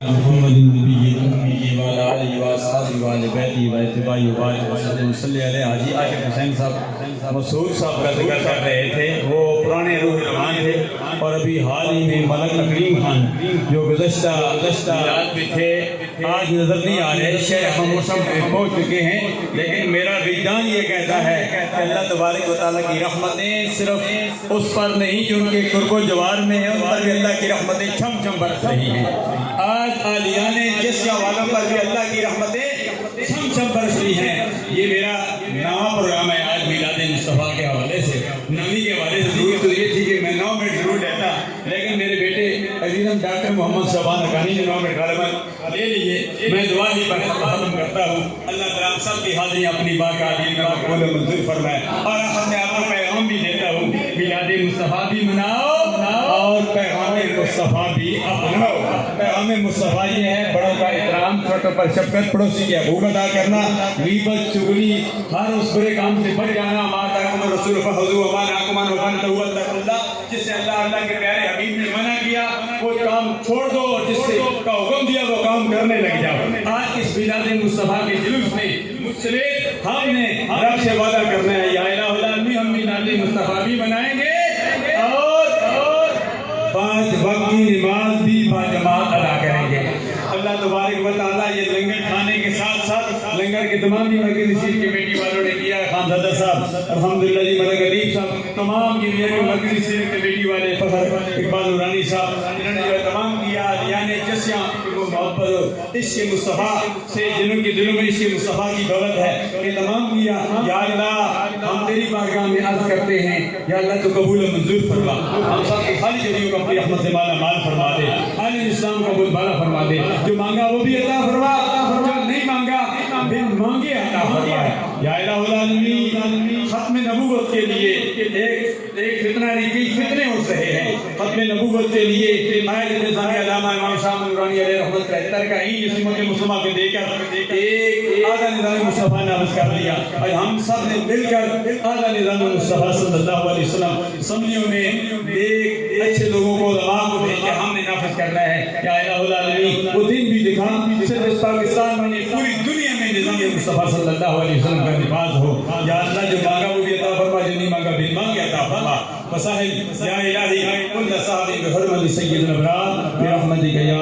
محمد النبی الأمی وعلی آلہ وآصحابہ وآل بیتہ واتباعہ وبارک وسلم صلی علیہ حاجی عاشق حسین صاحب مسعود صاحب کا ذکر کر رہے تھے. وہ پرانے روح رمان تھے اور ابھی حال ہی میں ملک تکریم خان جو گزشتہ میلاد میں تھے آج نظر نہیں آ رہے. شیخ موسم پہنچ چکے ہیں، لیکن میرا وجدان یہ کہتا ہے کہ اللہ تبارک و تعالیٰ کی رحمتیں صرف اس پر نہیں جو ان کے قرب و جوار میں ہیں، ان پر بھی اللہ کی رحمتیں چھم چھم برس رہی ہیں. آج عالیان جسیا والوں پر بھی اللہ کی رحمتیں چھم چھم برس رہی ہیں. یہ میرا نواں پروگرام ہے آج میلاد مصطفیٰ کے حوالے سے. نویں کے حوالے سے ضرورت تو یہ تھی کہ میں 9 منٹ ضرور لیتا، لیکن میرے بیٹے عزیزم ڈاکٹر محمد شعبان حقانی نے 9 منٹ غالباً لے لیے. میں دعا ہی پر ختم کرتا ہوں. اللہ تعالیٰ سب کی حاضری اپنی باقاعدگی میں مقبول و منظور فرمائے. اور اپنے آپ کو پیغام بھی دیتا ہوں، میلاد مصطفیٰ بھی مناؤ اور پیغام مصطفیٰ بھی اپناؤ. پیغام مصطفیٰ یہ ہے بڑوں کا احترام، چھوٹوں پر شفقت، پڑوسی کے حقوق ادا کرنا، غیبت، چغلی، ہر اس برے کام سے بچ جانا. ما آتاکم الرسول فخذوہ وما نہاکم عنہ فانتہوا واتقوا اللہ. جس سے اللہ کے پیارے حبیب نے منع کیا وہ کام چھوڑ دو، جس سے کا حکم دیا وہ کام کرنے لگ جاؤ. آج اس میلاد مصطفیٰ کے جلوس میں مختلف ہم نے رب سے وعدہ کرنا ہے، یا الہ العالمین ہم میلاد مصطفیٰ بھی منائیں گے اور 5 وقت کی نماز بھی باجماعت ادا کریں گے. اللہ تبارک و تعالیٰ یہ لنگر کھانے کے ساتھ ساتھ لنگر کے تمام مرکزی نشین کمیٹی والوں نے کیا. خان زادہ صاحب الحمدللہ جی، ملک ادیب صاحب، تمام کی مرکزی نشین کمیٹی والے، فخر اقبال نورانی صاحب، انہوں نے جو تمام کیا. یعنی جسیاں کو محبت عشق مصطفیٰ سے جنہوں کے دلوں میں عشق مصطفیٰ کی دولت ہے، یہ تمام کیا. یا اللہ ہم تیری بارگاہ میں عرض کرتے ہیں، یا اللہ تو قبول و منظور فرما. ہم سب کے خالی جدیوں کو اپنی رحمت سے مالا مال فرما دے. عالم اسلام کو بول بالا فرما دے. جو مانگا وہ بھی عطا فرما، جو نہیں مانگا بن مانگے عطا فرما. یا الہ العالمین ختم نبوت کے لیے ایک فتنہ نہیں، کئی فتنے اٹھ رہے ہیں. ختم نبوت کے لیے آیت نظام علامہ امام شاہ نورانی علیہ رحمت 73 کا ہی جسمت مسلمہ کے دے کر ایک آدھا نظام مصطفیٰ نافذ کر دیا. اور ہم سب نے مل کر آدھا نظام مصطفیٰ صلی اللہ علیہ وسلم اسمبلیوں میں ایک اچھے لوگوں کو علماء کو بھیج کے ہم نے نافذ کرنا ہے. یا الہ العالمین وہ دن بھی دکھا صرف اس پاکستان میں پوری دنیا میں نظام مصطفیٰ صلی اللہ علیہ وسلم کا نفاذ ہو. یا اللہ جو مانگا وہ بھی عطا فرما، جو نہیں مانگا بن مانگے عطا فرما. وسائل یا الہی کل صاحب بحرمت سید الابرار برحمتک یا